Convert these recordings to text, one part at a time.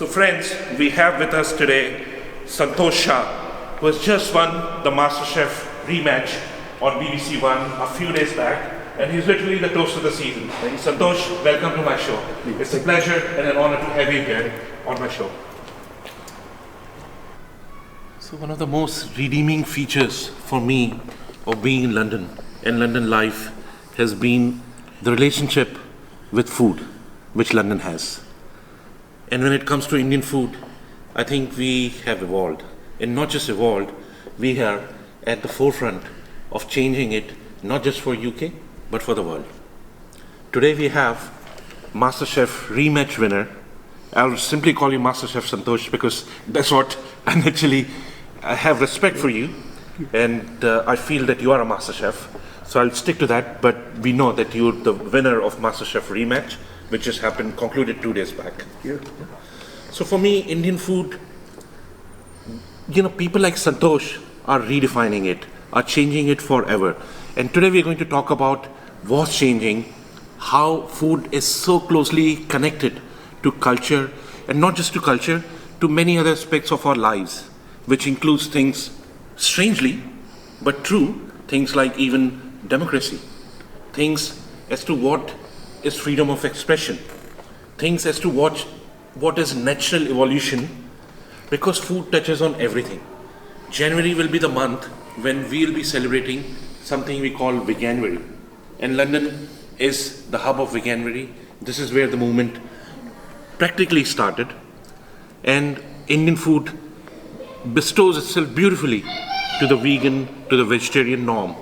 So friends, we have with us today Santosh Shah, who has just won the Masterchef rematch on BBC One a few days back, and he's literally the toast of the season. Santosh, welcome to my show. It's a pleasure and an honor to have you here on my show. So one of the most redeeming features for me of being in London and London life has been the relationship with food, which London has. And when it comes to Indian food, I think we have evolved. And not just evolved, we are at the forefront of changing it, not just for UK, but for the world. Today we have Masterchef rematch winner. I'll simply call you Masterchef Santosh because that's what I have respect for you. And I feel that you are a Masterchef. So I'll stick to that, but we know that you're the winner of Masterchef rematch, which just happened, concluded 2 days back. Yeah. So for me, Indian food, people like Santosh are redefining it, are changing it forever. And today we're going to talk about what's changing, how food is so closely connected to culture, and not just to culture, to many other aspects of our lives, which includes things, strangely, but true, things like even democracy, things as to what is freedom of expression, things as to what is natural evolution, because food touches on everything. January will be the month when we'll be celebrating something we call Veganuary. And London is the hub of Veganuary. This is where the movement practically started. And Indian food bestows itself beautifully to the vegan, to the vegetarian norm.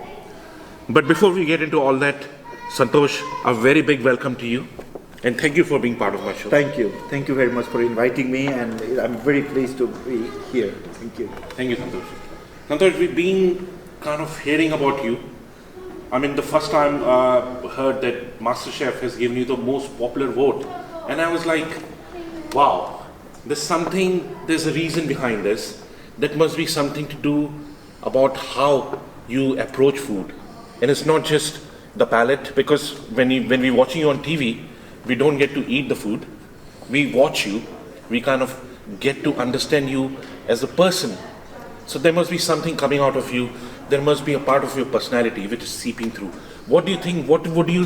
But before we get into all that, Santosh, a very big welcome to you, and thank you for being part of my show. Thank you. Thank you very much for inviting me, and I'm very pleased to be here. Thank you. Thank you, Santosh. Santosh, we've been kind of hearing about you. I mean, the first time heard that Masterchef has given you the most popular vote, and I was like, wow, there's a reason behind this. That must be something to do about how you approach food. And it's not just the palate, because when we're watching you on TV, we don't get to eat the food. We watch you, we kind of get to understand you as a person. So there must be something coming out of you, there must be a part of your personality which is seeping through. What do you think, what would you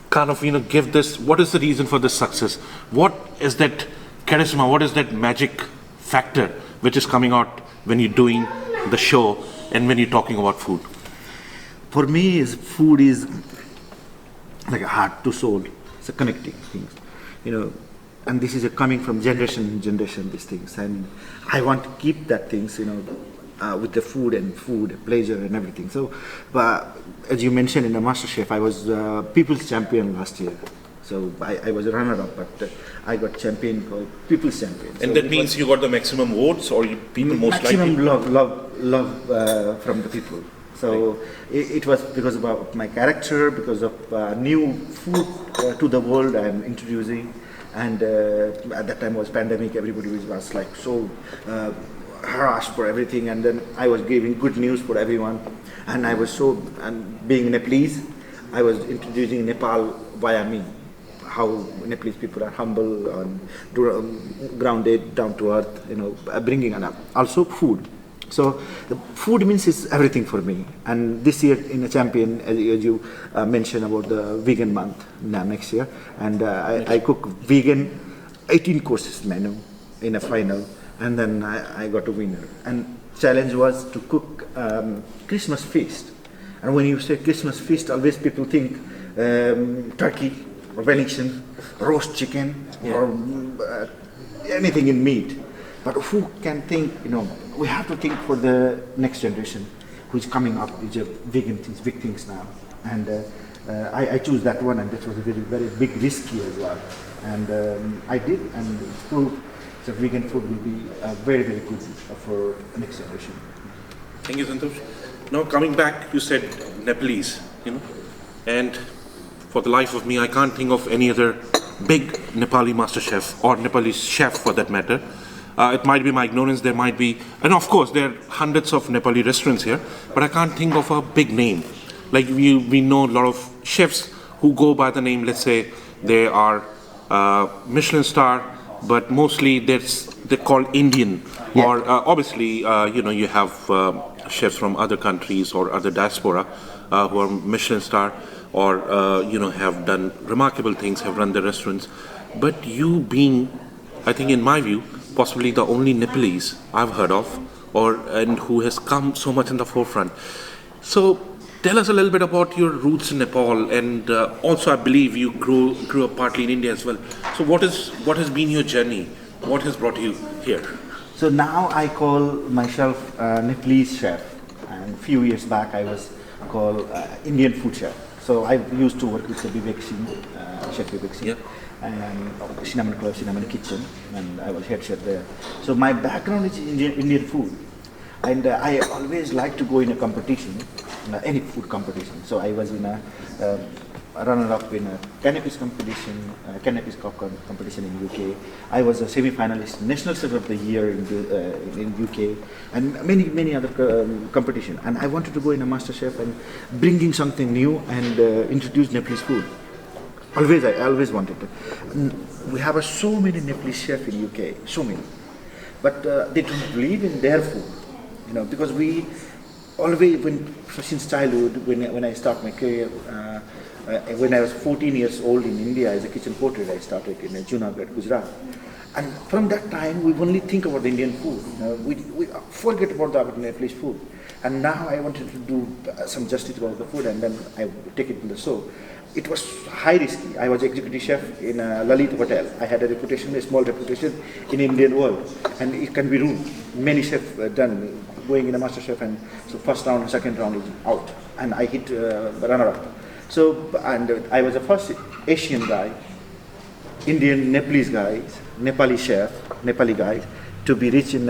kind of give this, what is the reason for this success? What is that charisma, what is that magic factor which is coming out when you're doing the show and when you're talking about food? For me, food is like a heart to soul. It's a connecting things, and this is coming from generation to generation, these things. And I want to keep that things, with the food, pleasure and everything. So, as you mentioned in the MasterChef, I was People's Champion last year. So I was a runner-up, but I got champion called People's Champion. And so that means you got the maximum votes, or people most likely? Maximum love from the people. So it was because of my character, because of new food to the world I'm introducing. And at that time was pandemic, everybody was like so harassed for everything. And then I was giving good news for everyone. And I was and being Nepalese, I was introducing Nepal via me. How Nepalese people are humble and grounded, down to earth, bringing also food. So the food means is everything for me. And this year in a champion, as you mentioned about the vegan month next year, and I cook vegan 18 courses menu in a final, and then I got a winner. And challenge was to cook Christmas feast. And when you say Christmas feast, always people think turkey, or Wellington, roast chicken, or anything in meat. But who can think, we have to think for the next generation who's coming up with vegan things, big things now. And I choose that one, and that was a very, very big risky as well. And I did, and it's proved that vegan food will be very, very good for the next generation. Thank you, Santosh. Now coming back, you said Nepalese, and for the life of me, I can't think of any other big Nepali master chef or Nepalese chef for that matter. It might be my ignorance, there might be, and of course there are hundreds of Nepali restaurants here, but I can't think of a big name. Like we know a lot of chefs who go by the name, let's say they are Michelin star, but mostly they're called Indian. Yeah. Or obviously, you have chefs from other countries or other diaspora who are Michelin star or have done remarkable things, have run the restaurants. But you being, I think, in my view, possibly the only Nepalese I've heard of, and who has come so much in the forefront. So tell us a little bit about your roots in Nepal, and also I believe you grew up partly in India as well. So what has been your journey? What has brought you here? So now I call myself Nepalese chef, and a few years back I was called Indian food chef. So I used to work with Vivek Singh, Chef Vivek Singh, Yeah. and Cinnamon Club, Cinnamon Kitchen, and I was head chef there. So my background is Indian food, and I always like to go in a competition, any food competition. So I was in a runner-up in a cannabis competition, cannabis competition in UK. I was a semi-finalist, National Chef of the Year in UK, and many other competition. And I wanted to go in a Masterchef and bringing something new and introduce Nepalese food. I always wanted to. We have so many Nepalese chefs in UK, so many, but they don't believe in their food, because we always, since childhood, when I start my career. When I was 14 years old in India as a kitchen porter, I started in Junagadh, Gujarat. And from that time, we only think about the Indian food. We forget about the Nepalese food. And now I wanted to do some justice about the food, and then I take it in the show. It was high risky. I was executive chef in Lalit Hotel. I had a small reputation in Indian world, and it can be ruined. Many chefs done going in a master chef, and so first round, second round is out, and I hit runner-up. So, and I was the first Asian guy, Indian Nepalese guys, Nepali guys, to be rich in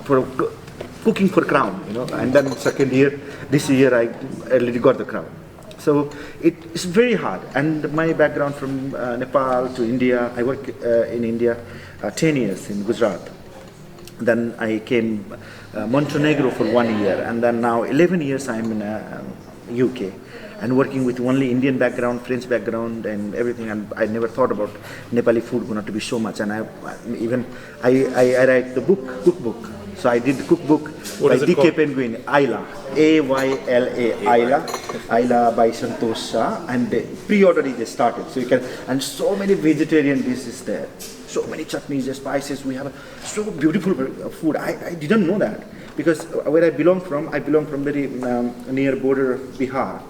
for cooking for crown, And then this year I already got the crown. So it's very hard. And my background from Nepal to India, I worked in India 10 years in Gujarat. Then I came Montenegro for 1 year, and then now 11 years I'm in UK. And working with only Indian background, French background, and everything. And I never thought about Nepali food going to be so much. And I write the cookbook. So I did the cookbook by DK Penguin, Ayla, Ayla, Ayla by Santosh Shah, and the pre-order is just started. So you can, and so many vegetarian dishes there, so many chutneys, spices. We have so beautiful food. I didn't know that, because where I belong from very near border of Bihar.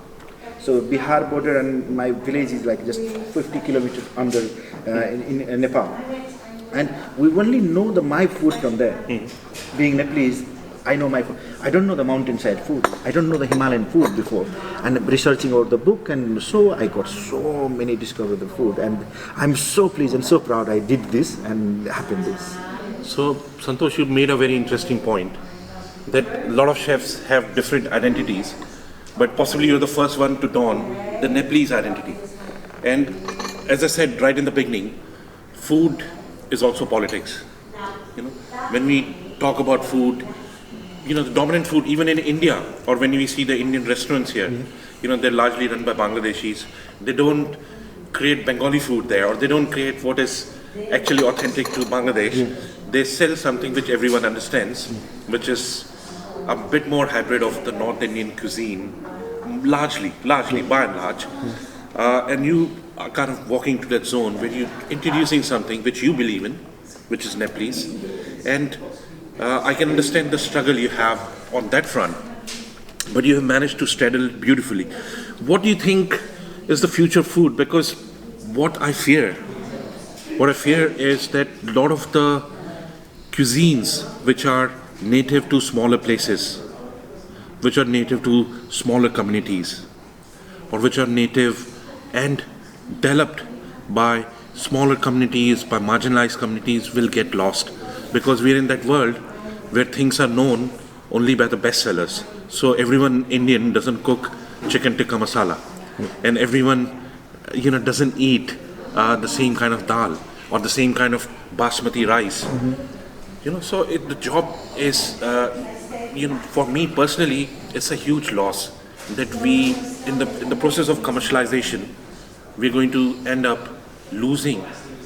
So Bihar border, and my village is like just 50 kilometers under in Nepal. And we only know my food from there. Being Nepalese, I know my food. I don't know the mountainside food. I don't know the Himalayan food before. And researching over the book, and so I got so many discovered the food. And I'm so pleased and so proud I did this and happened this. So Santosh, you made a very interesting point that a lot of chefs have different identities, but possibly you're the first one to don the Nepalese identity. And as I said right in the beginning, food is also politics. When we talk about food, the dominant food, even in India, or when we see the Indian restaurants here, they're largely run by Bangladeshis. They don't create Bengali food there, or they don't create what is actually authentic to Bangladesh. They sell something which everyone understands, which is a bit more hybrid of the North Indian cuisine, largely by and large. And you are kind of walking to that zone where you're introducing something which you believe in, which is Nepalese. And I can understand the struggle you have on that front, but you have managed to straddle it beautifully. What do you think is the future of food? Because what I fear is that a lot of the cuisines which are native to smaller places, which are native to smaller communities, or which are native and developed by smaller communities, by marginalized communities, will get lost, because we're in that world where things are known only by the bestsellers. So everyone Indian doesn't cook chicken tikka masala, and everyone doesn't eat the same kind of dal or the same kind of basmati rice. So the job is, for me personally, it's a huge loss that we, in the process of commercialization, we're going to end up losing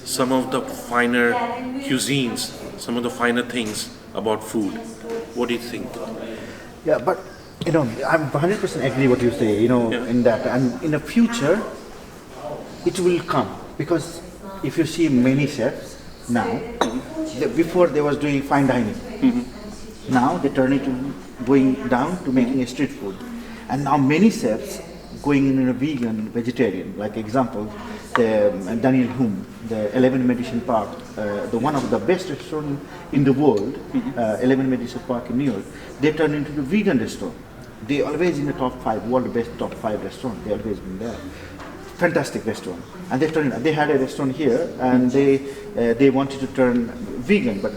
some of the finer cuisines, some of the finer things about food. What do you think? Yeah, but I'm 100% agree what you say. In that, and in the future, it will come because if you see many chefs now, before they was doing fine dining, now they turn it to going down to making a street food, and now many chefs going in a vegan, vegetarian. Like example, the Daniel Hume, the 11 Medicine Park, the one of the best restaurant in the world, 11 Medicine Park in New York. They turned into the vegan restaurant. They always in the top 5, world best top 5 restaurant. They always been there. Fantastic restaurant, and they had a restaurant here, and they wanted to turn vegan, but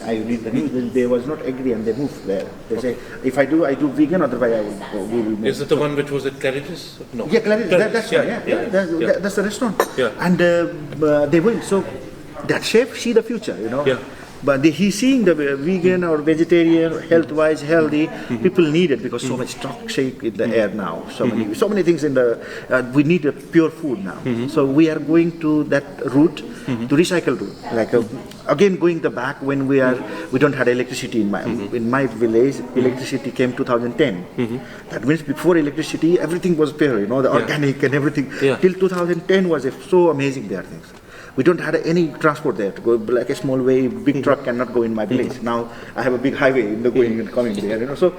I read the news, they was not agree, and they moved there. They say, if I do vegan, otherwise we will move. Is it the one which was at Claridge's? No. Yeah, Claridge's. That's right. That's the restaurant. Yeah. And they went. So that chef see the future, Yeah. But he's seeing the vegan or vegetarian, health-wise healthy, people need it because so much toxic in the air now. So many things in the, we need a pure food now. So we are going to that route, to recycle route. Like again going the back when we don't have electricity in my village. Electricity came 2010. That means before electricity, everything was pure, the organic and everything. Yeah. Till 2010 was so amazing there things. We don't have any transport there to go, like a small way, big truck cannot go in my village. Now I have a big highway in the going and coming there, So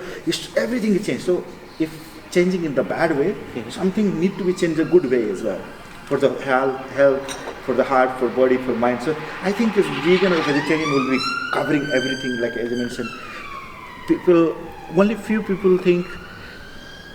everything is changed. So if changing in the bad way, something need to be changed a good way as well. For the health, for the heart, for body, for mind. So I think if vegan or vegetarian will be covering everything, like as I mentioned. Only few people think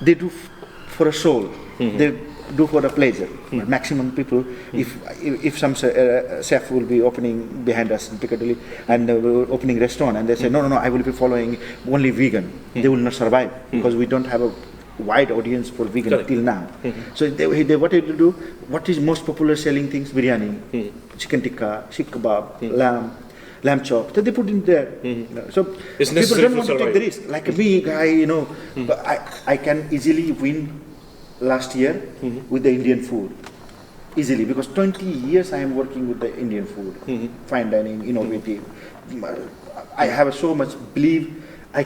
they do for a soul. They do for a pleasure. Maximum people, if some chef will be opening behind us in Piccadilly and opening restaurant, and they say no, I will be following only vegan. They will not survive because we don't have a wide audience for vegan till now. So they what they do? What is most popular selling things? Biryani, chicken tikka, shish kebab, lamb chop. So they put in there. So people don't want to take the risk. Like me, guy, but I can easily win last year with the Indian food. Easily, because 20 years I am working with the Indian food, fine dining, innovative. I have so much belief I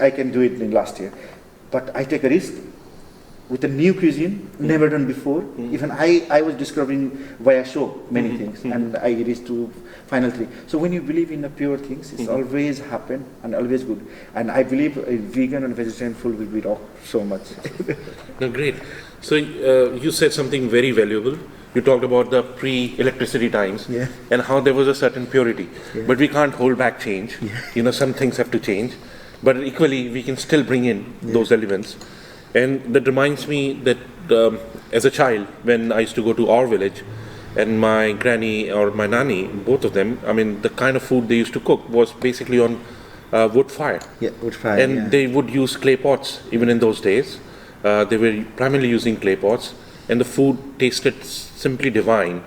can do it in last year. But I take a risk with a new cuisine, never done before. Even I was discovering via show many things, and I reached to final 3. So when you believe in the pure things, it's always happen and always good. And I believe a vegan and vegetarian food will be rock so much. No, great. So you said something very valuable. You talked about the pre-electricity times and how there was a certain purity. But we can't hold back change. Some things have to change. But equally, we can still bring in those elements. And that reminds me that as a child, when I used to go to our village, and my granny or my nanny, both of them, the kind of food they used to cook was basically on wood fire. Yeah, wood fire. And they would use clay pots even in those days. They were primarily using clay pots, and the food tasted simply divine.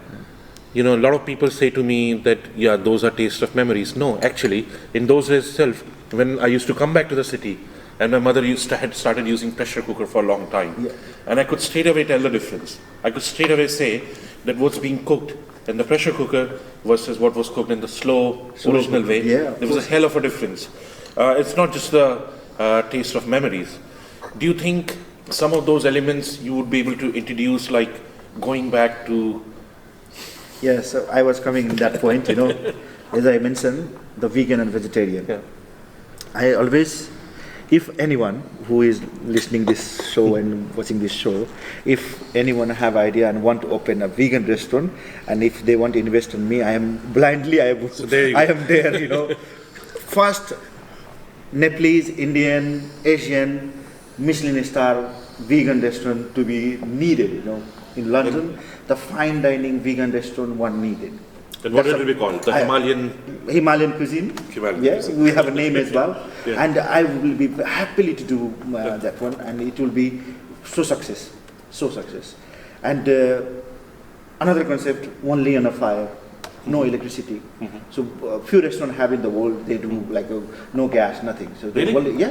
A lot of people say to me that, those are taste of memories. No, actually, in those days itself, when I used to come back to the city, and my mother had started using pressure cooker for a long time, and I could straight away tell the difference. I could straight away say that what's being cooked in the pressure cooker versus what was cooked in the slow original way, there was a hell of a difference. It's not just the taste of memories. Do you think some of those elements you would be able to introduce, like going back to... Yes, so I was coming to that point, as I mentioned, the vegan and vegetarian. I always, if anyone who is listening this show and watching this show, if anyone have idea and want to open a vegan restaurant, and if they want to invest in me, I am there, First, Nepalese, Indian, Asian, Michelin star vegan restaurant to be needed, In London, the fine dining vegan restaurant one needed. And what will it be called? The Himalayan cuisine. Cuisine. We have a name as well. And I will be happily to do that one, and it will be so success. And another concept, only on a fire, no electricity. So few restaurants have in the world, they do like no gas, nothing. So they really?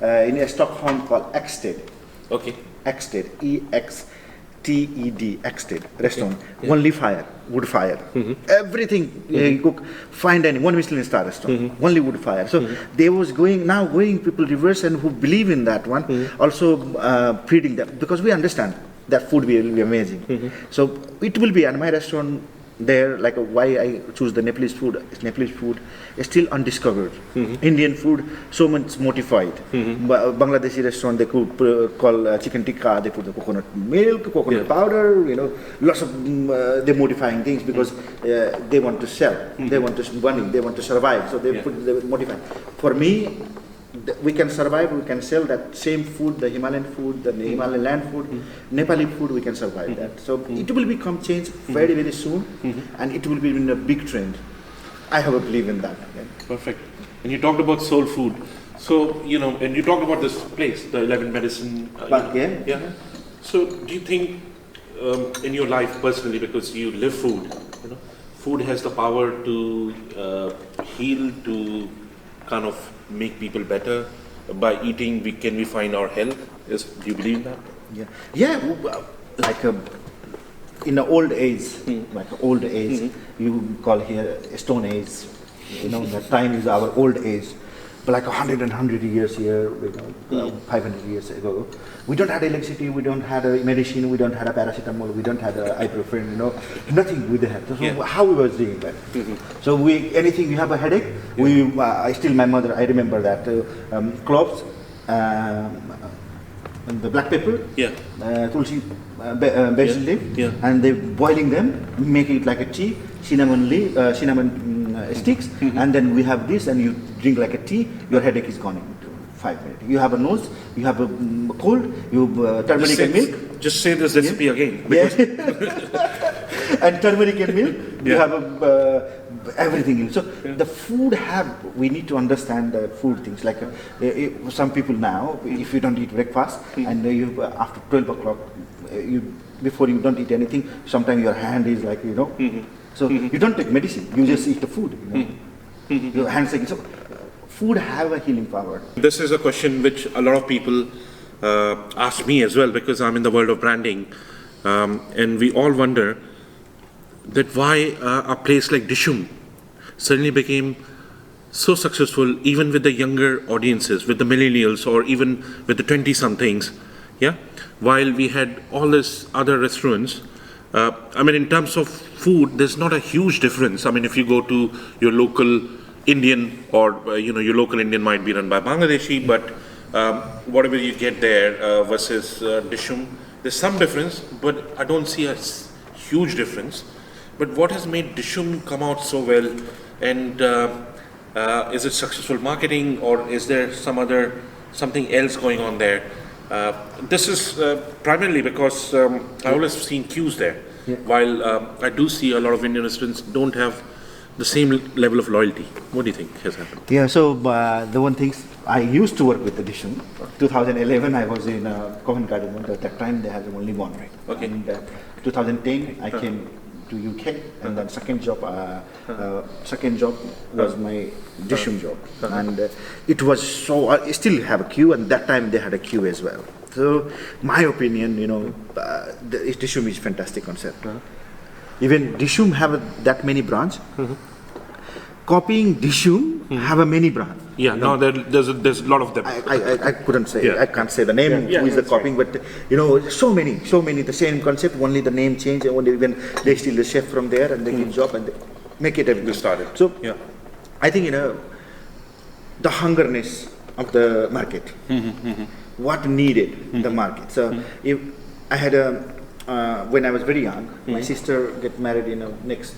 In a Stockholm called Eksted. Okay. Eksted, EXTED. TED, Exted restaurant. Only fire, wood fire. Everything you cook, find any one Michelin star restaurant. Only wood fire. So they was going people reverse and who believe in that one also feeding them because we understand that food will be amazing. So it will be at my restaurant. There, like why I choose the Nepalese food. Nepalese food is still undiscovered. Indian food, so much modified. Bangladeshi restaurant, they could call chicken tikka. They put the coconut milk, coconut powder. Lots of they're modifying things because they want to sell. They want to money. They want to survive. So they modify. For me, we can survive, we can sell that same food, the Himalayan food, the Himalayan land food, Nepali food, we can survive that. So it will become changed very, very soon, and it will be in a big trend. I have a belief in that. Yeah. Perfect. And you talked about soul food. So, and you talked about this place, the 11 Medicine. Yeah. So, do you think in your life personally, because you live food, food has the power to heal, to kind of make people better by eating? Can we find our health? Do you believe that? Like in the old age, you call here stone age. The time is our old age. But like 100 years here, 500 years ago, we don't have electricity, we don't have a medicine, we don't have a paracetamol, we don't have a ibuprofen, nothing we had. So how we was doing that? So anything you have a headache, my mother, I remember that cloves, the black pepper, tulsi, basil leaf, and they boiling them, make it like a tea, cinnamon sticks, and then we have this, and you drink like a tea. Your headache is gone in 5 minutes. You have a nose, you have a cold, you have turmeric and milk. Just say this recipe again. And turmeric and milk, you have everything in. So the food we need to understand the food things. Like some people now, if you don't eat breakfast and you after 12 o'clock, before you don't eat anything, sometimes your hand is like, So you don't take medicine, you just eat the food. Your hands like so. Food have a healing power. This is a question which a lot of people ask me as well, because I'm in the world of branding, and we all wonder that why a place like Dishum suddenly became so successful, even with the younger audiences, with the millennials, or even with the 20-somethings. While we had all these other restaurants. In terms of food, there's not a huge difference. If you go to your local Indian, or your local Indian might be run by Bangladeshi, but whatever you get there versus Dishum, there's some difference, but I don't see a huge difference. But what has made Dishum come out so well, and is it successful marketing, or is there something else going on there? This is primarily because I always seen queues there, while I do see a lot of Indian restaurants don't have the same level of loyalty. What do you think has happened? So the one thing, I used to work with the Dishum. 2011, I was in Covent Garden. At that time, they had only one, right? Okay. And 2010, I came to UK, and then second job was my Dishum job, and it was so. I still have a queue, and that time they had a queue as well. So my opinion, the Dishum is fantastic concept. Even Dishum have that many branch. Copying Dishum have a many branch. There's a lot of them. I couldn't say. I can't say the name who is the copying, but so many the same concept. Only the name change. Only when they steal the chef from there and they give job and they make it everything. Started. So I think the hungerness of the market. What needed in the market. So if I had when I was very young, my sister get married in a next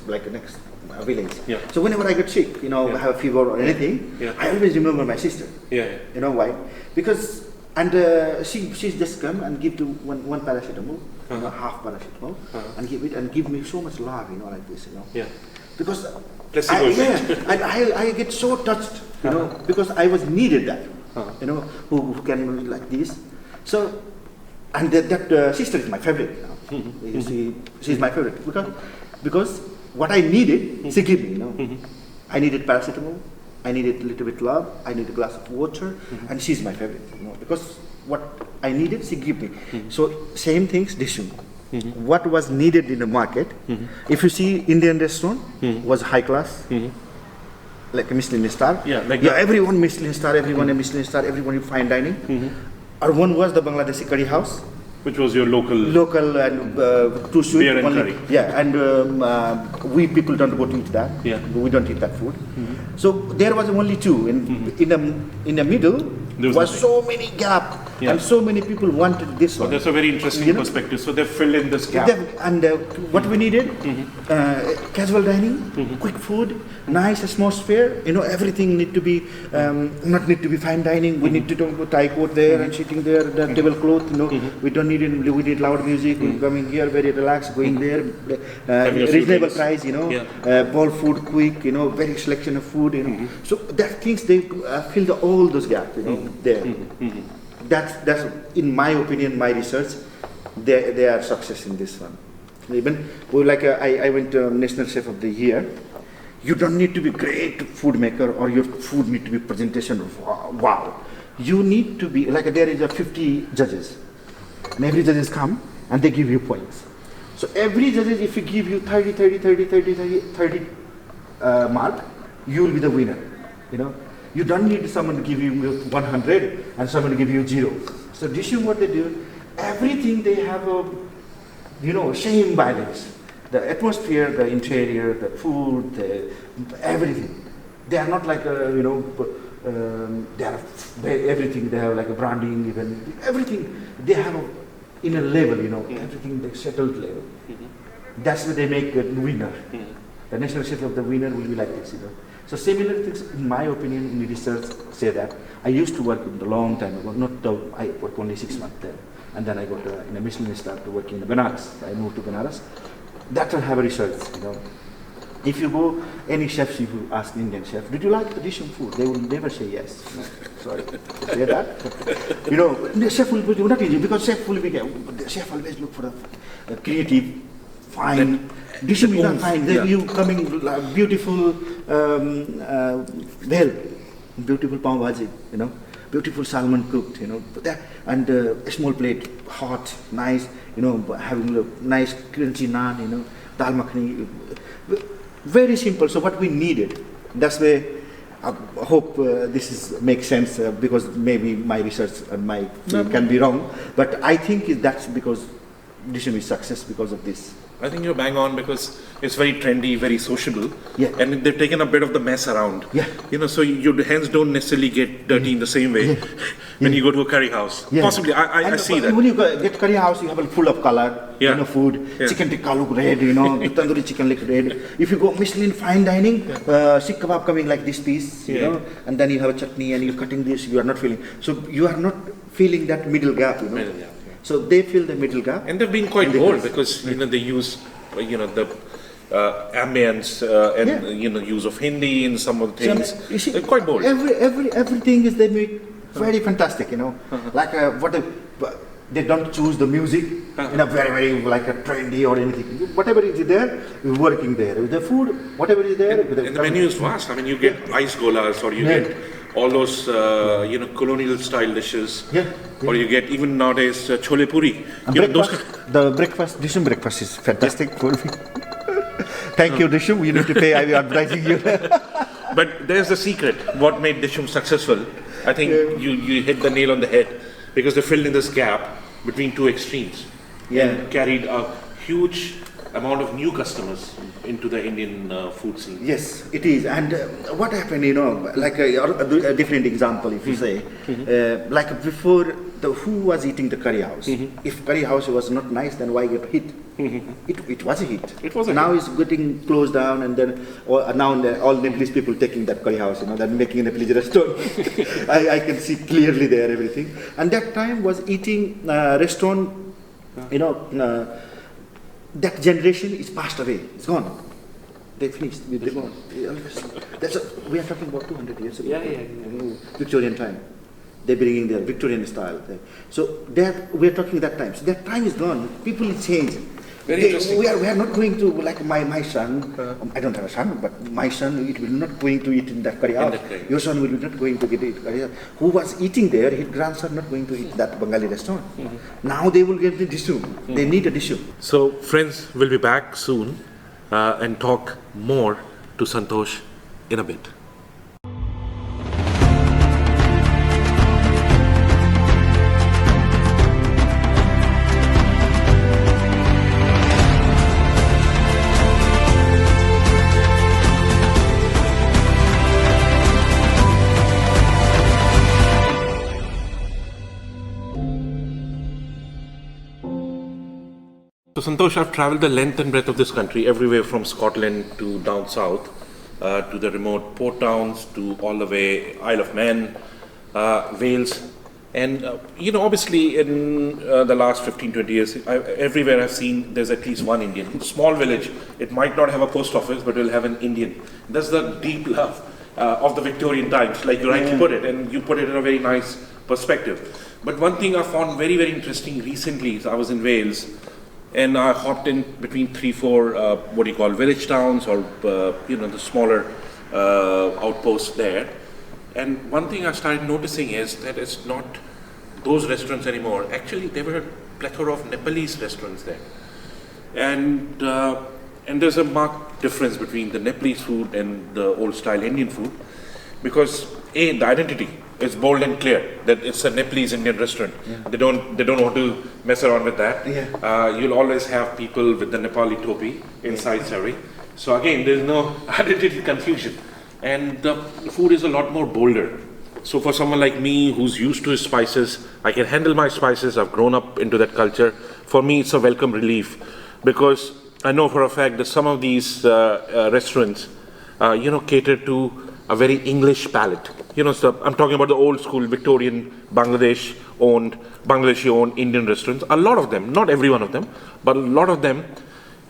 village. So whenever I get sick, I have a fever or anything, I always remember my sister. You know why? Because she's just come and give to one paracetamol, half paracetamol, and give me so much love, like this, Because I get so touched, because I was needed that, who can like this. So, and that sister is my favorite. She's my favorite because what I needed, she gave me. I needed paracetamol, I needed a little bit love, I need a glass of water, and she's my favorite. Because what I needed, she gave me. So same things, Dishum. what was needed in the market. If you see Indian restaurant was high class, like a Michelin star. Everyone Michelin star, everyone a Michelin star, everyone fine dining. Or one was the Bangladeshi curry house, which was your local and too sweet. beer and curry. Yeah, and we people don't go to eat that. Yeah. We don't eat that food. So there was only two. In the middle there was so many gap, and so many people wanted this one. That's a very interesting perspective. So they filled in this gap. And what we needed, casual dining, quick food, nice atmosphere. Everything need to be not need to be fine dining. We need to do tie coat there and sitting there, the tablecloth. We don't need it. We need loud music. We coming here very relaxed, going there, reasonable price. Ball food, quick. Very selection of food. So that things they fill all those gaps. There. That's in my opinion, my research, they are success in this one. Even I went to National Chef of the Year. You don't need to be great food maker or your food need to be presentation wow. You need to be there is 50 judges, and every judges come and they give you points. So every judges, if you give you 30 mark, you will be the winner. You don't need someone to give you 100 and someone to give you 0. So this is what they do. Everything they have a same balance. The atmosphere, the interior, the food, everything. They are not like they are everything. They have like a branding, even everything. They have in a level, everything they settled level. That's where they make a winner. The National Chef of the winner will be like this, So similar things, in my opinion, in the research say that. I used to work a long time ago, I worked only 6 months there. And then I got in a Michelin star to work in Benares. I moved to Benares. That will have a research, If you go, any chefs, if you ask Indian chef, did you like traditional food? They will never say yes. Sorry to say that. The chef will be not easy because the chef always look for a creative, fine. Dish is not fine. You coming beautiful, beautiful pav bhaji, beautiful salmon cooked, and a small plate, hot, nice, having a nice crunchy naan, dal makhani. Very simple. So what we needed, that's why I hope this makes sense because maybe my research and my can be wrong, but I think that's because this is success because of this. I think you're bang on because it's very trendy, very sociable, Yeah. and they've taken a bit of the mess around. Yeah. So your hands don't necessarily get dirty in the same way when you go to a curry house. Yeah. Possibly, I see that. When you get curry house, you have a full of color, food. Yeah. Chicken tikka look red, the tandoori chicken look red. If you go Michelin fine dining, sikh kebab coming like this piece, and then you have a chutney and you're cutting this, you are not feeling. So you are not feeling that middle gap, Middle gap. So they fill the middle gap. And they've been quite bold because they use the ambience and use of Hindi in some of the things. So, you see, they're quite bold. Everything is they make very fantastic. Like they don't choose the music in a very very like a trendy or anything. Whatever is there, is working there. The food, whatever is there. And the menu is vast. I mean, you get ice golas or you get all those colonial style dishes, or you get even nowadays chole puri. The breakfast, Dishum breakfast is fantastic for me. Thank you, Dishum. You need to pay. I'm advising you. But there's the secret. What made Dishum successful? I think you hit the nail on the head because they filled in this gap between two extremes and carried a huge amount of new customers into the Indian food scene. Yes, it is. And what happened, like a different example, if you say, like before, who was eating the curry house? If curry house was not nice, then why get hit? It was a hit. It was a now hit. It's getting closed down, and then now all Nepalese people taking that curry house, they're making a Nepalese restaurant. I can see clearly there everything. And that time was eating restaurant, that generation is passed away. It's gone. They finished. They're gone. We are talking about 200 years ago. Victorian time. They're bringing their Victorian style. So we are talking that time. So that time is gone. People change. Very interesting. We are not going to, like my son, I don't have a son, but my son, it will not going to eat in that curry house. Your son will not going to get it curry house. Who was eating there, his grandson not going to eat that Bengali restaurant. Now they will get the dishu. They need a dishu. So friends, we'll be back soon and talk more to Santosh in a bit. So Santosh, I've traveled the length and breadth of this country, everywhere from Scotland to down south, to the remote port towns, to all the way Isle of Man, Wales. And, obviously in the last 15, 20 years, everywhere I've seen there's at least one Indian. Small village, it might not have a post office, but it'll have an Indian. That's the deep love of the Victorian times, like you rightly put it, and you put it in a very nice perspective. But one thing I found very, very interesting recently is I was in Wales, and I hopped in between 3-4 village towns or the smaller outposts there. And one thing I started noticing is that it's not those restaurants anymore. Actually, there were a plethora of Nepalese restaurants there, and there's a marked difference between the Nepalese food and the old style Indian food, because the identity is bold and clear that it's a Nepalese Indian restaurant. They don't want to mess around with that. You'll always have people with the Nepali topi inside serving. So again, there's no identity confusion, and the food is a lot more bolder. So for someone like me who's used to his spices, I can handle my spices. I've grown up into that culture. For me, it's a welcome relief, because I know for a fact that some of these restaurants, cater to a very English palate. So I'm talking about the old school Victorian Bangladeshi-owned Indian restaurants. A lot of them, not every one of them, but a lot of them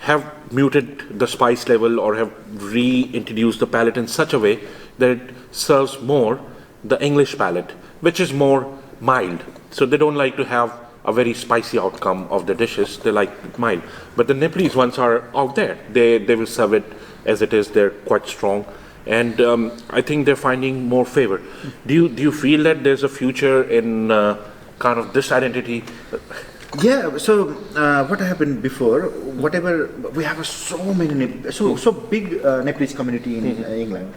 have muted the spice level or have reintroduced the palate in such a way that it serves more the English palate, which is more mild. So they don't like to have a very spicy outcome of the dishes. They like it mild. But the Nepalese ones are out there. They will serve it as it is. They're quite strong. And I think they're finding more favor. Do you feel that there's a future in kind of this identity? Yeah. So what happened before? Whatever we have so big Nepalese community in England.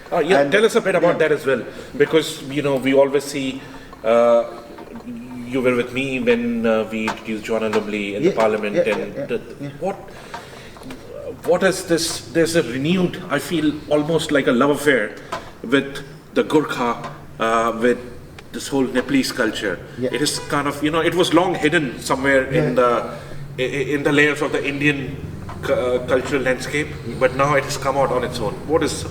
Tell us a bit about that as well, because we always see. You were with me when we introduced John and Lumley in the Parliament, What is this? There's a renewed, I feel, almost like a love affair with the Gurkha, with this whole Nepalese culture. It is kind of, it was long hidden somewhere in the layers of the Indian cultural landscape, but now it has come out on its own. What is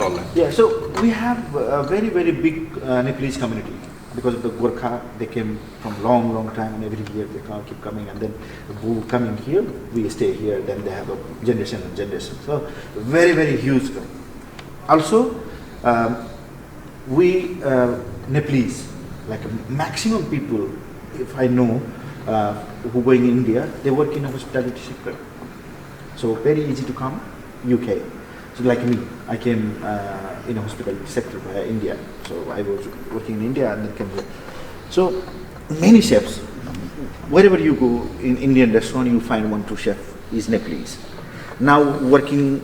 all that? Yeah, so we have a very, very big Nepalese community. Because of the Gurkha, they came from long time, and every year they keep coming, and then who coming here, we stay here, then they have a generation and generation. So very, very huge. Also, we Nepalese, like maximum people, if I know, who going in India, they work in a hospitality sector. So very easy to come, UK. So like me, I came in a hospitality sector by India. So I was working in India and then came here. So many chefs, wherever you go in Indian restaurant, you find 1-2 chef is Nepalese. Now working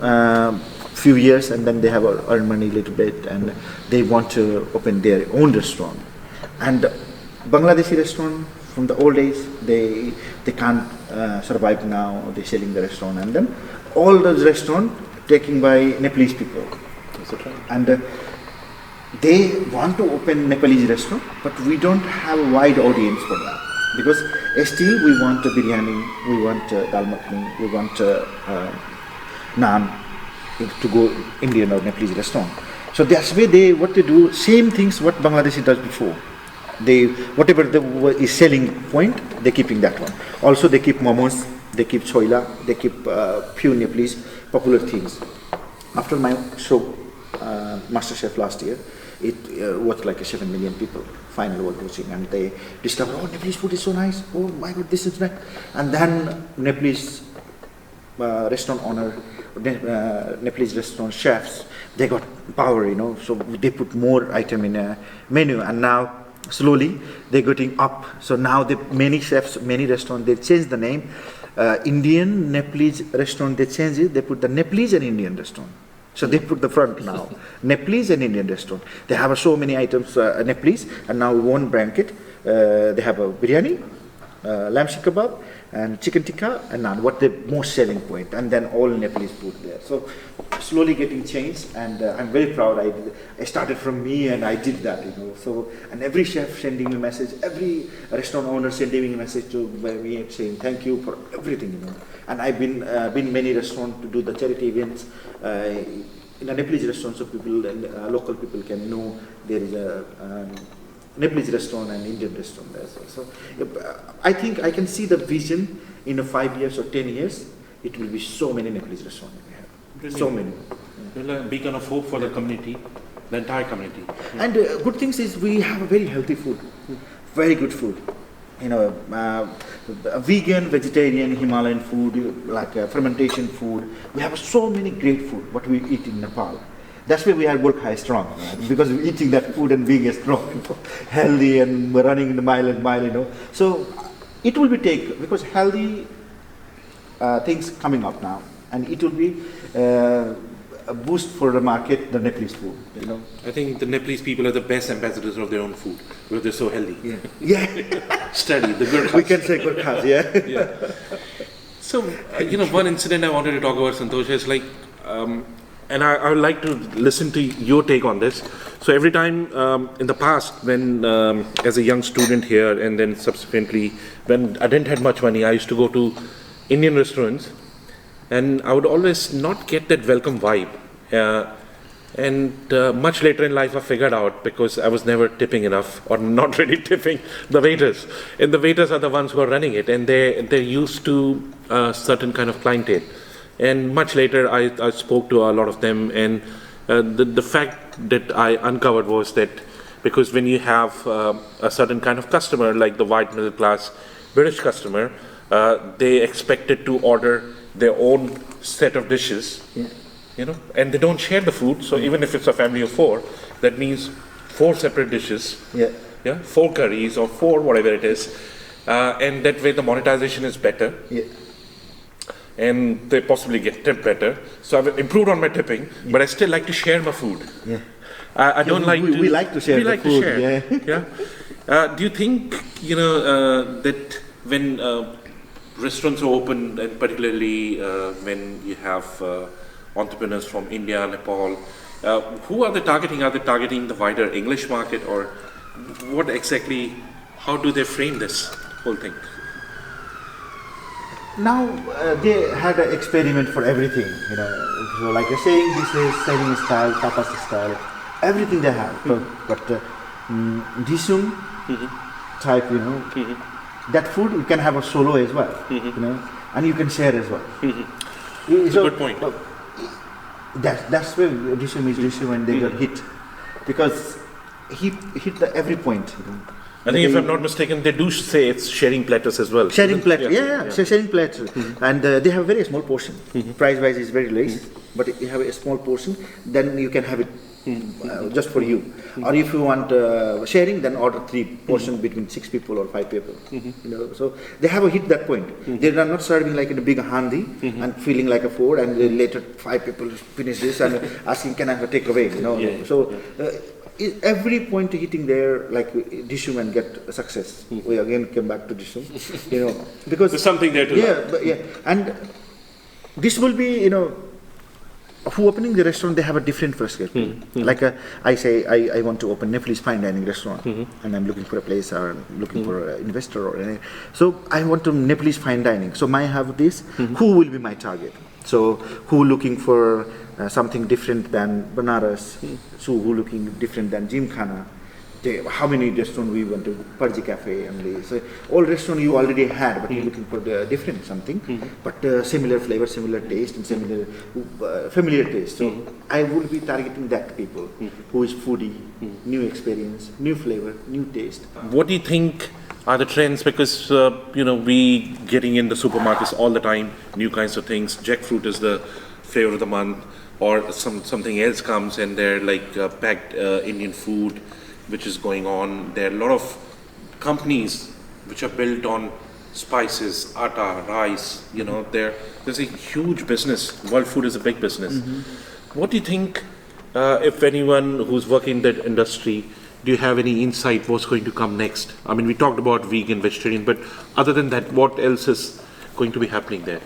few years, and then they have earned money a little bit, and they want to open their own restaurant. And Bangladeshi restaurant from the old days, they can't survive now. They're selling the restaurant, and then all those restaurants taken by Nepalese people. And they want to open Nepalese restaurant, but we don't have a wide audience for that, because still we want biryani, we want dal makhani, we want naan to go Indian or Nepalese restaurant. So that's why what they do, same things what Bangladeshi does before. They whatever is selling point, they keeping that one. Also they keep momos, they keep choila, they keep few Nepalese popular things. After my show, Masterchef last year, it watched like 7 million people finally was watching, and they discovered, oh, Nepalese food is so nice. Oh my God, this is nice. And then Nepalese restaurant owner, Nepalese restaurant chefs, they got power, so they put more item in a menu, and now slowly they're getting up. So now many chefs, many restaurants, they changed the name. Indian Nepalese restaurant, they changed it. They put the Nepalese and Indian restaurant. So they put the front now, Nepalese and Indian restaurant. They have so many items, Nepalese, and now one blanket. They have a biryani, lamb shish kebab, and chicken tikka, and naan. What the most selling point, and then all Nepalese food there. So slowly getting changed, and I'm very proud. I started from me, and I did that, So, and every chef sending me a message, every restaurant owner sending me a message to me saying thank you for everything, And I've been many restaurants to do the charity events. In a Nepalese restaurant, so people and local people can know there is a Nepalese restaurant and Indian restaurant there. So I think I can see the vision in 5 years or 10 years. It will be so many Nepalese restaurants we have. Really? So many. Well, a beacon of hope for the community, the entire community. And good things is we have a very healthy food, very good food. Vegan, vegetarian, Himalayan food, like fermentation food. We have so many great food, what we eat in Nepal. That's why we are work high strong, because we're eating that food and being strong, healthy, and we're running in the mile and mile, So it will be because healthy things coming up now, and it will be a boost for the market, the Nepalese food, I think the Nepalese people are the best ambassadors of their own food because they're so healthy. Yeah. Study the good. We can say good cause, yeah. Yeah. So, one incident I wanted to talk about, Santosh, is like, and I would like to listen to your take on this. So every time in the past, when as a young student here, and then subsequently when I didn't have much money, I used to go to Indian restaurants, and I would always not get that welcome vibe. And much later in life, I figured out, because I was never tipping enough or not really tipping the waiters. And the waiters are the ones who are running it, and they're used to a certain kind of clientele. And much later, I spoke to a lot of them, and the fact that I uncovered was that because when you have a certain kind of customer, like the white middle class British customer, they expected to order their own set of dishes, and they don't share the food. So even if it's a family of 4, that means 4 separate dishes, 4 curries or 4 whatever it is, and that way the monetization is better. And they possibly get tipped better. So I've improved on my tipping, but I still like to share my food. Yeah. I don't like to. We like to share the food. Yeah. Do you think that when restaurants are open, and particularly when you have entrepreneurs from India, Nepal, who are they targeting? Are they targeting the wider English market, or what exactly? How do they frame this whole thing? Now they had an experiment for everything, So like you're saying, this is serving style, tapas style, everything they have. But disum type, that food you can have a solo as well, and you can share as well. It's a good point. That's where disum is disum, and they got hit, because he hit every point. I think if I'm not mistaken, they do say it's sharing platters as well. Sharing platters, So sharing platters. And they have a very small portion. Price-wise is very less, but you have a small portion, then you can have it just for you. Or if you want sharing, then order 3 portions between 6 people or 5 people. So they have hit that point. They are not serving like in a big handi and feeling like a 4, and then later 5 people finish this and asking, can I have a takeaway? So every point hitting there, like Disum, and get success. We again came back to Disum, because there's something there to and this will be, who opening the restaurant, they have a different perspective. Like I say, I want to open Nepalese fine dining restaurant, and I'm looking for a place, or I'm looking for an investor, or anything. So I want to Nepalese fine dining. So I have this. Who will be my target? So who looking for something different than Banaras? So who looking different than Gymkhana? how many restaurants we went to, Parji Cafe, and so all restaurant you already had, but you're looking for the different something, but similar flavor, similar taste, and similar familiar taste. So I will be targeting that people who is foodie, new experience, new flavor, new taste. What do you think are the trends? Because we getting in the supermarkets all the time, new kinds of things. Jackfruit is the flavor of the month, or something else comes and they're like packed Indian food, which is going on. There are a lot of companies which are built on spices, atta, rice. There's a huge business. World food is a big business. What do you think? If anyone who's working in that industry, do you have any insight what's going to come next? I mean, we talked about vegan, vegetarian, but other than that, what else is going to be happening there?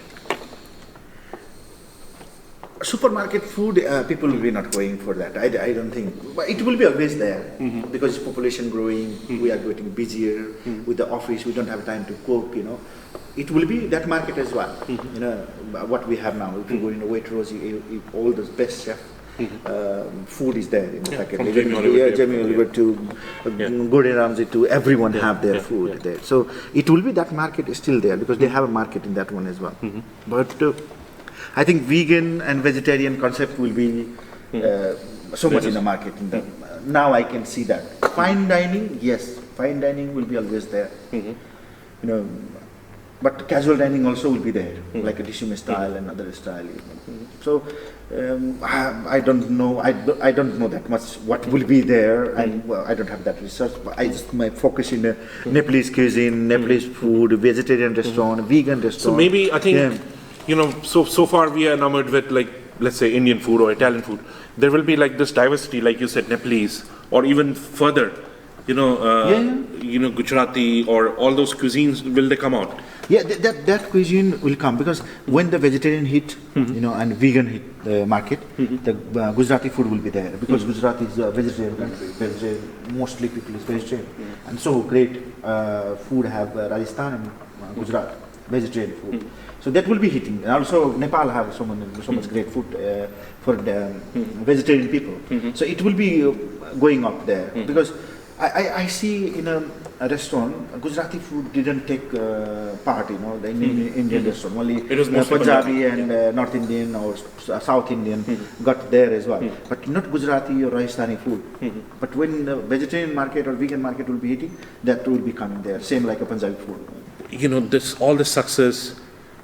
Supermarket food, people will be not going for that. I don't think. But it will be always there because population growing. We are getting busier with the office. We don't have time to cook. It will be that market as well. What we have now. If you go in a Waitrose, all the best chef. Food is there in the packet. Jamie Oliver to Gordon Ramsay to everyone have their food there. So it will be that market is still there because they have a market in that one as well. But I think vegan and vegetarian concept will be so much in the market. Now I can see that. Fine dining, yes, fine dining will be always there. But casual dining also will be there, like a Dishum style and other style. So I don't know. I don't know that much what will be there, and I don't have that research. But I just my focus in Nepalese cuisine, Nepalese food, vegetarian restaurant, vegan restaurant. So maybe I think so far we are enamored with like let's say Indian food or Italian food. There will be like this diversity, like you said, Nepalese or even further. Gujarati or all those cuisines, will they come out? Yeah, that cuisine will come because when the vegetarian hit, and vegan hit the market, the Gujarati food will be there because Gujarat is a vegetarian country. Mostly people is vegetarian, and so great food have Rajasthan and Gujarat vegetarian food. So that will be hitting. And also Nepal have so much great food for the vegetarian people. So it will be going up there because. I see in a restaurant, Gujarati food didn't take part, the Indian restaurant. Only it was Punjabi and North Indian or South Indian got there as well. But not Gujarati or Rajasthani food. But when the vegetarian market or vegan market will be hitting, that will be coming there. Same like a Punjabi food. All this success,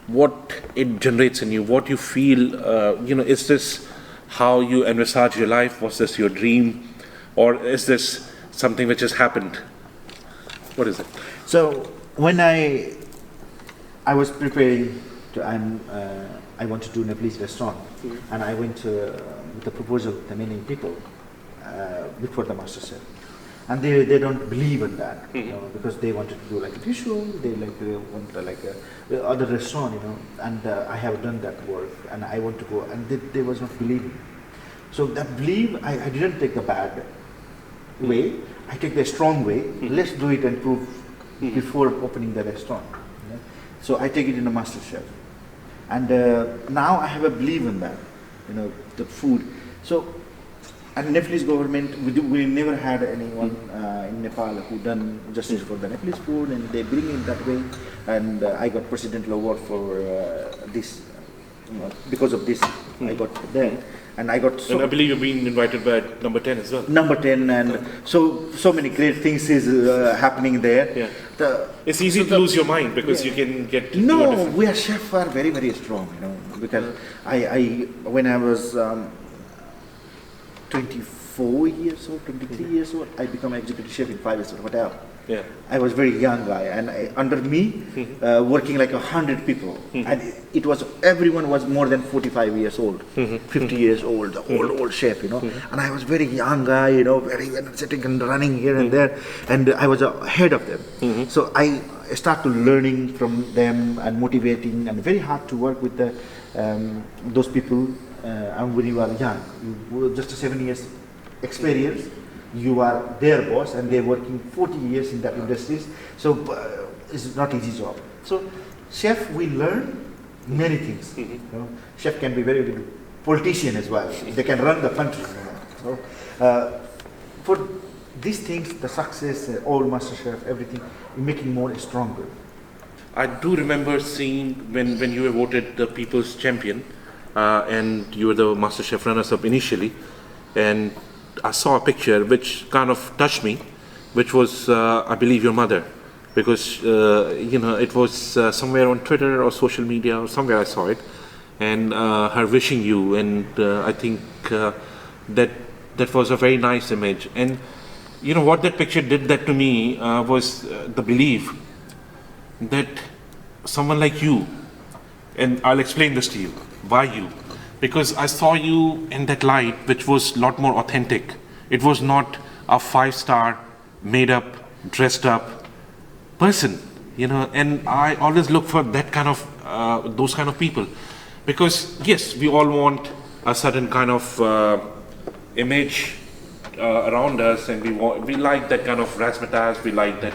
what it generates in you, what you feel, is this how you envisage your life? Was this your dream? Or is this something which has happened? What is it? So when I was preparing to, I want to do Nepalese restaurant, and I went with the proposal to many people before the Masterchef, and they don't believe in that, because they wanted to do like a tissue, they want like a other restaurant, and I have done that work, and I want to go, and they was not believing. So that belief, I didn't take the bad way, I take the strong way. Let's do it and prove before opening the restaurant. So I take it in a Masterchef, and now I have a belief in that, the food. So, and Nepalese government, we never had anyone in Nepal who done justice for the Nepalese food, and they bring it that way. And I got presidential award for this. Because of this, I got there. And I got. And I believe you've been invited by number 10 as well. Number 10, and so many great things is happening there. Yeah. It's easy to lose your mind because you can get. No, we are chefs are very, very strong. Because I when I was 24 years old, 23 years old, I became executive chef in 5-star hotel. Yeah. I was very young guy, and under me, working like 100 people, and everyone was more than 45 years old, 50 years old, the old chef, and I was very young guy, very energetic and running here and there, and I was ahead of them. So I started learning from them and motivating, and very hard to work with those people. And when you are young, just 7 years experience. You are their boss, and they're working 40 years in that industries. So it's not easy job. So chef, we learn many things. Chef can be very good politician as well. They can run the country. So for these things, the success, all Masterchef, everything, making more stronger. I do remember seeing when you were voted the People's Champion, and you were the MasterChef runners-up initially, and I saw a picture which kind of touched me, which was, I believe, your mother, because it was somewhere on Twitter or social media or somewhere I saw it, and her wishing you, and I think that was a very nice image. And you know what that picture did that to me was the belief that someone like you, and I'll explain this to you, why you? Because I saw you in that light which was a lot more authentic. It was not a 5-star, made up, dressed up person, and I always look for that kind of, those kind of people. Because yes, we all want a certain kind of image around us, and we like that kind of razzmatazz, we like that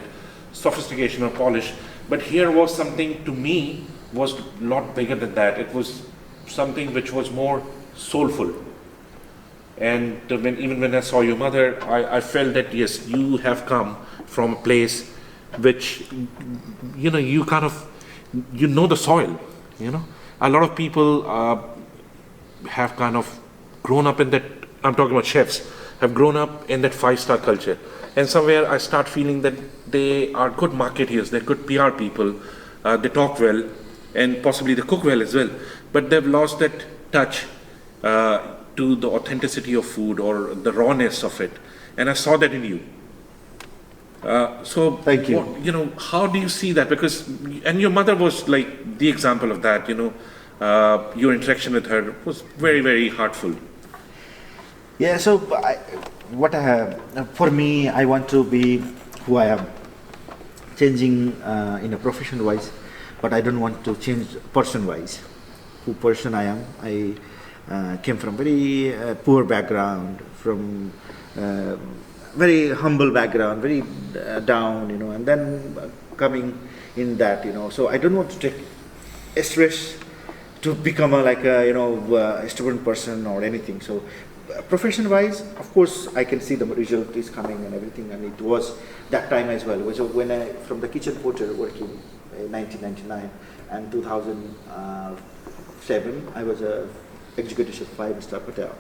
sophistication or polish. But here was something, to me, was a lot bigger than that. It was something which was more soulful. And even when I saw your mother, I felt that yes, you have come from a place which, you kind of, the soil, A lot of people have kind of grown up in that, I'm talking about chefs, have grown up in that 5-star culture. And somewhere I start feeling that they are good marketeers, they're good PR people, they talk well, and possibly they cook well as well. But they've lost that touch to the authenticity of food or the rawness of it. And I saw that in you. So, thank you. How do you see that? Because, and your mother was like the example of that, your interaction with her was very, very heartful. Yeah, so for me, I want to be who I am, changing in a profession wise, but I don't want to change person wise. Who person I am. I came from very poor background, from very humble background, very down, and then coming in that, So I don't want to take a stress to become a stubborn person or anything. So profession wise, of course, I can see the result is coming and everything, and it was that time as well. So when I, from the kitchen porter working in 1999 and 2007, I was a executive chef 5-star hotel.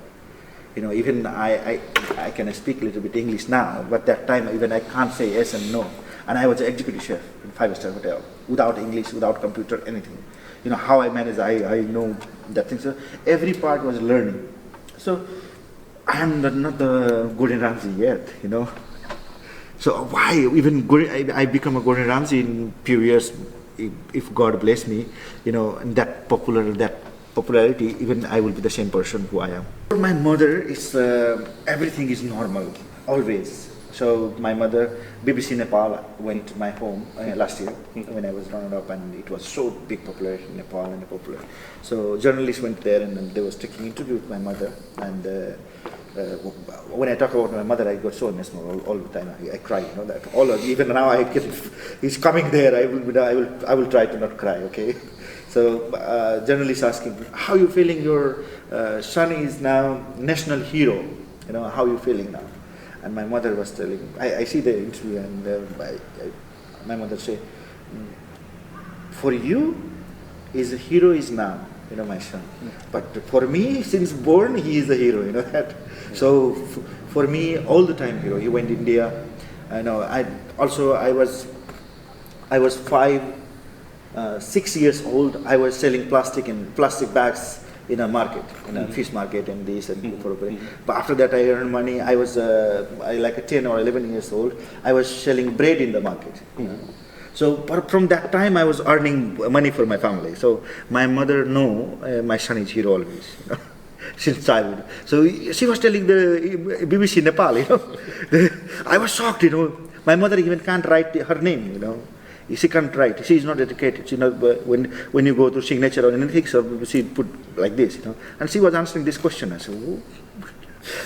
Even I can speak a little bit English now, but that time even I can't say yes and no. And I was an executive chef in 5-star hotel, without English, without computer, anything. How I manage, I know that thing. So every part was learning. So I am not the Gordon Ramsay yet, So why even I become a Gordon Ramsay in few years, if God bless me, and that popularity, even I will be the same person who I am. For my mother, is everything is normal, always. So my mother, BBC Nepal went to my home last year when I was running up, and it was so big popular in Nepal and popular. So journalists went there and they was taking interview with my mother, and when I talk about my mother, I got so emotional all the time. I cry, that even now he's coming there. I will try to not cry. Okay. So journalists asking, how you feeling? Your son is now national hero. How you feeling now? And my mother was telling, I see the interview, and my mother say, for you, is a hero is now, my son. But for me, since born, he is a hero, that. So for me, all the time hero. He went India. I was 6 years old. I was selling plastic bags in a market, in a fish market, and this and But after that, I earned money. I was like 10 or 11 years old. I was selling bread in the market. So from that time, I was earning money for my family. So my mother know my son is hero always, since childhood. So she was telling the BBC Nepal, I was shocked, My mother even can't write her name, She can't write. She is not educated. When you go to signature or anything, so she put like this, And she was answering this question. I said, oh,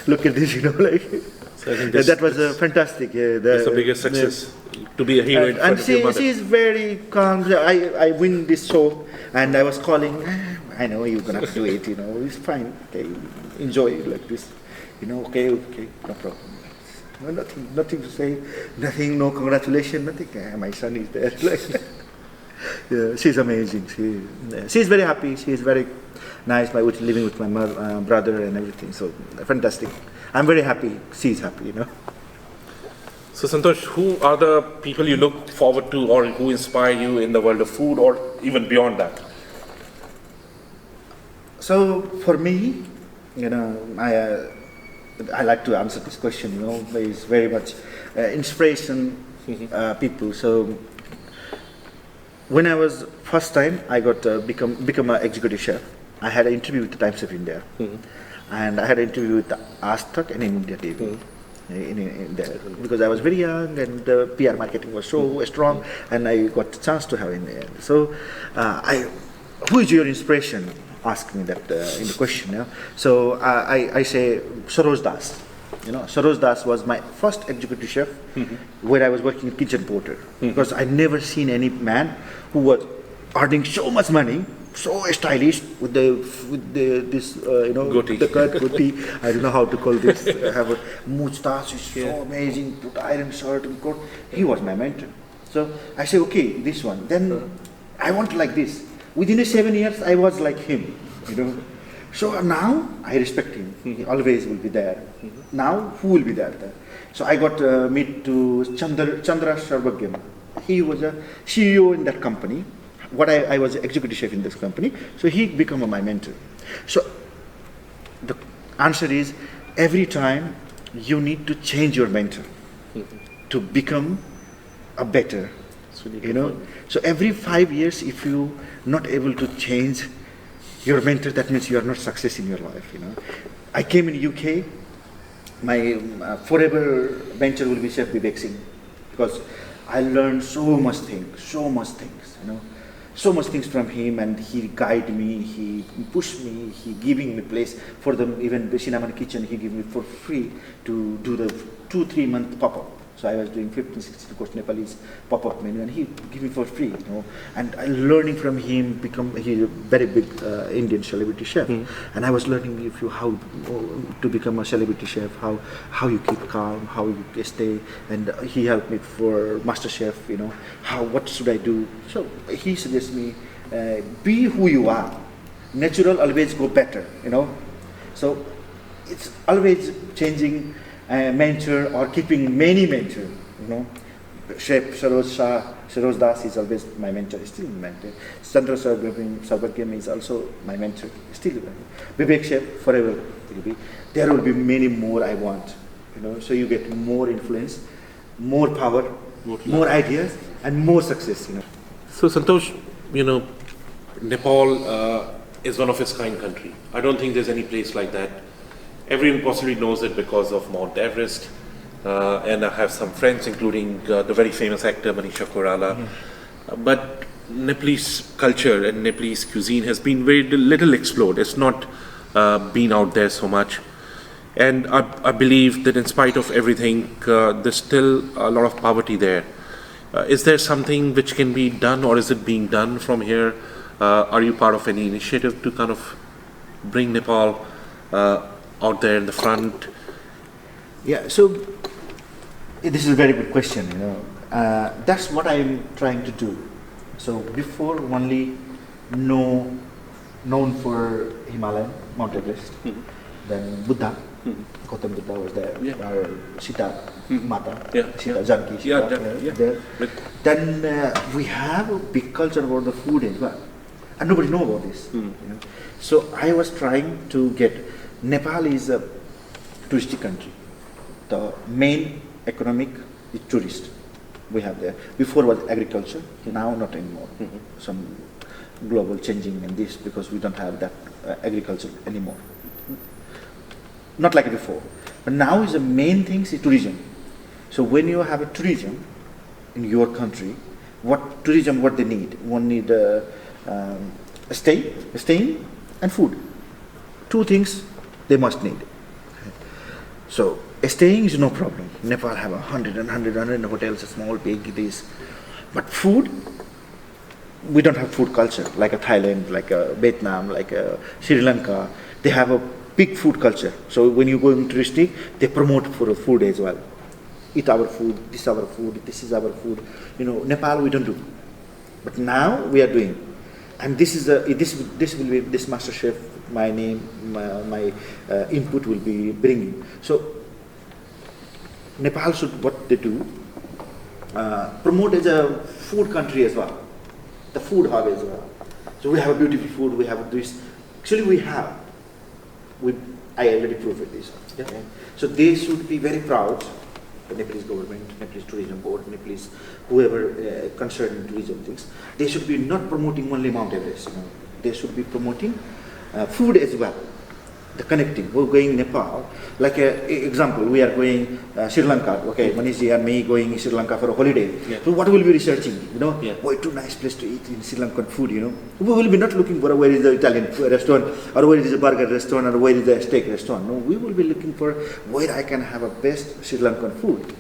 look at this, So I think that was fantastic. That's the biggest success, to be a hero in front of your mother. She is very calm. I win this show, and I was calling. I know you're gonna do it. It's fine. Okay, enjoy it like this. Okay, no problem. No, nothing to say, nothing, no congratulations, nothing. My son is there. Yeah, she's amazing. She's very happy. She's very nice. Living with my brother and everything. So fantastic. I'm very happy. She's happy. So Santosh, who are the people you look forward to or who inspire you in the world of food or even beyond that? So for me, I like to answer this question. It's very much inspiration people. So when I was first time, I got become an executive chef. I had an interview with the Times of India, and I had an interview with the Astak and India TV. In there, because I was very young and PR marketing was so strong, and I got the chance to have in there. So, who is your inspiration? Ask me that in the question. Yeah? So I say Santosh Das. Santosh Das was my first executive chef where I was working in kitchen porter, because I never seen any man who was earning so much money, so stylish with this goatee. the cut goatee. I don't know how to call this. Have a moustache, is so amazing. Put iron shirt and coat. He was my mentor. So I say, okay, this one. Then I want like this. Within 7 years, I was like him. So now I respect him. He always will be there. Now who will be there? So I got meet to Chandra Sharbagyam. He was a CEO in that company. I was executive chef in this company. So he became my mentor. So the answer is, every time you need to change your mentor to become a better. So every 5 years, if you not able to change your mentor, that means you are not success in your life. I came in UK. My forever mentor will be Chef Vivek Singh, because I learned so much things. So much things from him, and he guided me, he pushed me, he giving me place for them. Even Cinnamon Kitchen, he gave me for free to do the 2-3 month pop-up. So I was doing 15-16 course Nepalese pop-up menu, and he gave me for free. And I learning from him, he's a very big Indian celebrity chef, and I was learning how to become a celebrity chef, how you keep calm, how you stay, and he helped me for Masterchef. What should I do? So he suggests me, be who you are. Natural always go better. So it's always changing. Mentor or keeping many mentor, Chef Santosh Shah, Santosh Das is always my mentor, still my mentor. Chandra Sarbagyam is also my mentor, still. Vivek Chef forever will be. There will be many more I want, So you get more influence, more power, more ideas, and more success. So Santosh, Nepal is one of its kind country. I don't think there's any place like that. Everyone possibly knows it because of Mount Everest, and I have some friends, including the very famous actor Manish Tiwari. But Nepalese culture and Nepalese cuisine has been very little explored. It's not been out there so much. And I believe that in spite of everything, there's still a lot of poverty there. Is there something which can be done, or is it being done from here? Are you part of any initiative to kind of bring Nepal out there in the front? Yeah, so this is a very good question. That's what I'm trying to do. So before, only known for Himalayan, Mount Everest, then Buddha, Gautam Buddha was there, or Sita Mata, Sita Janki, there. Then we have a big culture about the food as well, and nobody know about this. So I was trying to get. Nepal is a touristic country. The main economic is tourist. We have there. Before was agriculture, now not anymore. Some global changing in this, because we don't have that agriculture anymore. Not like before. But now is the main thing is tourism. So when you have a tourism in your country, what they need? One need staying and food. Two things they must need. So staying is no problem. Nepal have 100 hotels, small, big, this. But food, we don't have food culture like a Thailand, like a Vietnam, like a Sri Lanka. They have a big food culture. So when you go in touristy, they promote for food as well. eat our food, this is our food, this is our food. Nepal we don't do, but now we are doing, and this is this will be this Masterchef. My name, my input will be bringing. So Nepal should what they do promote as a food country as well, the food hub as well. So we have a beautiful food. We have this. Actually, I already proved this. Yeah. Okay. So they should be very proud. The Nepalese government, Nepalese tourism board, Nepalese whoever concerned in tourism things. They should be not promoting only Mount Everest. They should be promoting food as well. The connecting. We're going Nepal. Like example, we are going Sri Lanka. Okay, Manish and me going Sri Lanka for a holiday. Yeah. So what will we be researching? Yeah. Oh, it's a nice place to eat in Sri Lankan food. We will be not looking for where is the Italian restaurant or where is the burger restaurant or where is the steak restaurant. No, we will be looking for where I can have a best Sri Lankan food.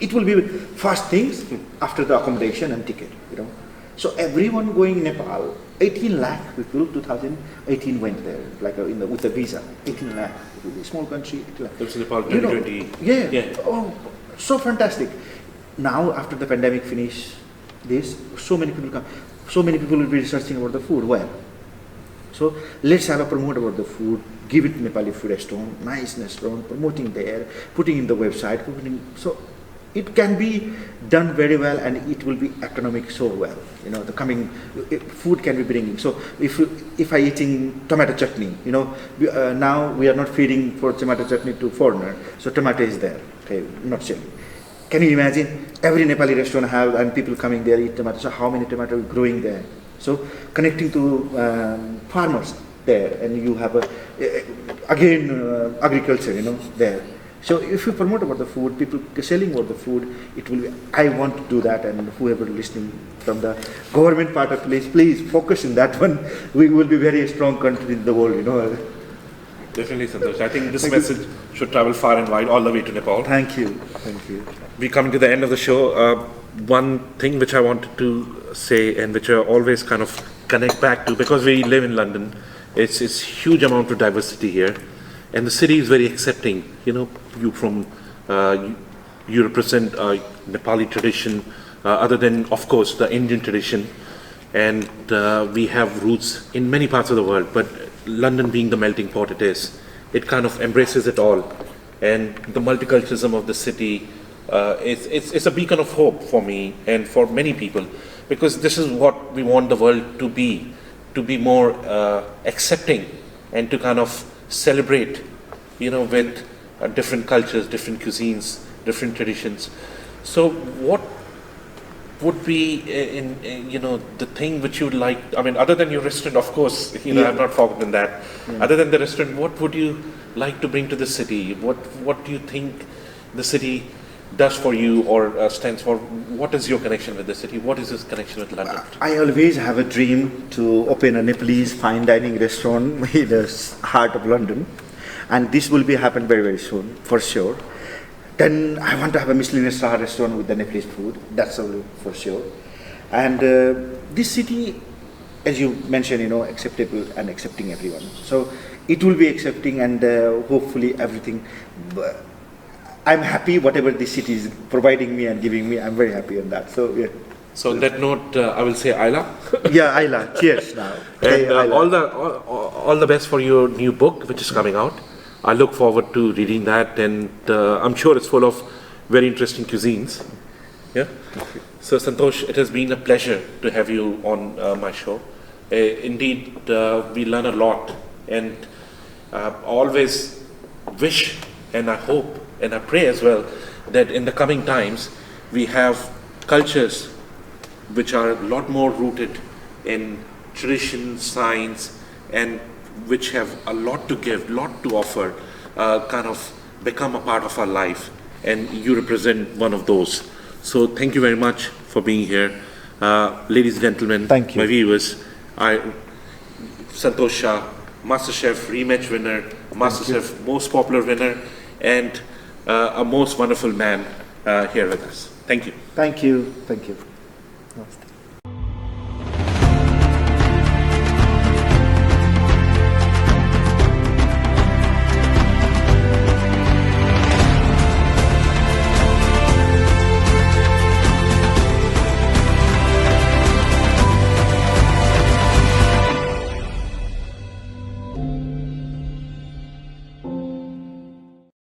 It will be first things after the accommodation and ticket. So everyone going Nepal. 18 lakh people, 2018 went there, like with a visa. 18 lakh. It will be a small country. 18 lakh. That's Nepal 2020. Yeah. Oh, so fantastic. Now, after the pandemic finish, so many people come. So many people will be researching about the food. Where? So let's have a promote about the food. Give it Nepali food restaurant, nice restaurant, promoting there, putting in the website, so it can be done very well, and it will be economic so well. The coming food can be bringing. So if I eating tomato chutney, now we are not feeding for tomato chutney to foreigner. So tomato is there. Okay, not selling. Can you imagine every Nepali restaurant have and people coming there eat tomato? So how many tomatoes growing there? So connecting to farmers there, and you have agriculture, there. So if you promote about the food, people selling about the food, it will be, I want to do that, and whoever listening from the government part of place, please focus in that one. We will be very strong country in the world, Definitely, Santosh. I think this message should travel far and wide, all the way to Nepal. Thank you. We're coming to the end of the show. One thing which I wanted to say, and which I always kind of connect back to, because we live in London, it's huge amount of diversity here. And the city is very accepting. You represent Nepali tradition, other than, of course, the Indian tradition. And we have roots in many parts of the world, but London being the melting pot it kind of embraces it all. And the multiculturalism of the city, it's a beacon of hope for me and for many people, because this is what we want the world to be more accepting, and to kind of celebrate, with different cultures, different cuisines, different traditions. So what would be the thing which you'd like, other than your restaurant, of course, I've not forgotten that. Yeah. Other than the restaurant, what would you like to bring to the city? What do you think the city does for you, or stands for? What is your connection with the city? What is this connection with London? I always have a dream to open a Nepalese fine dining restaurant in the heart of London, and this will be happen very, very soon, for sure. Then I want to have a Michelin star restaurant with the Nepalese food. That's all for sure. And this city, as you mentioned, acceptable and accepting everyone. So it will be accepting, and hopefully everything. I'm happy whatever this city is providing me and giving me. I'm very happy on that. So yeah. So on that note, I will say Ayla. Yeah, Ayla. Cheers now. And all the best for your new book, which is coming out. I look forward to reading that, and I'm sure it's full of very interesting cuisines. Yeah. So Santosh, it has been a pleasure to have you on my show. Indeed, we learn a lot, and always wish, and I hope, and I pray as well, that in the coming times we have cultures which are a lot more rooted in tradition, science, and which have a lot to give, lot to offer, kind of become a part of our life. And you represent one of those. So thank you very much for being here. Ladies and gentlemen, thank you. My viewers, Santosh Shah, Masterchef rematch winner, Masterchef most popular winner, and a most wonderful man here with us. Thank you. Thank you. Thank you. Namaste.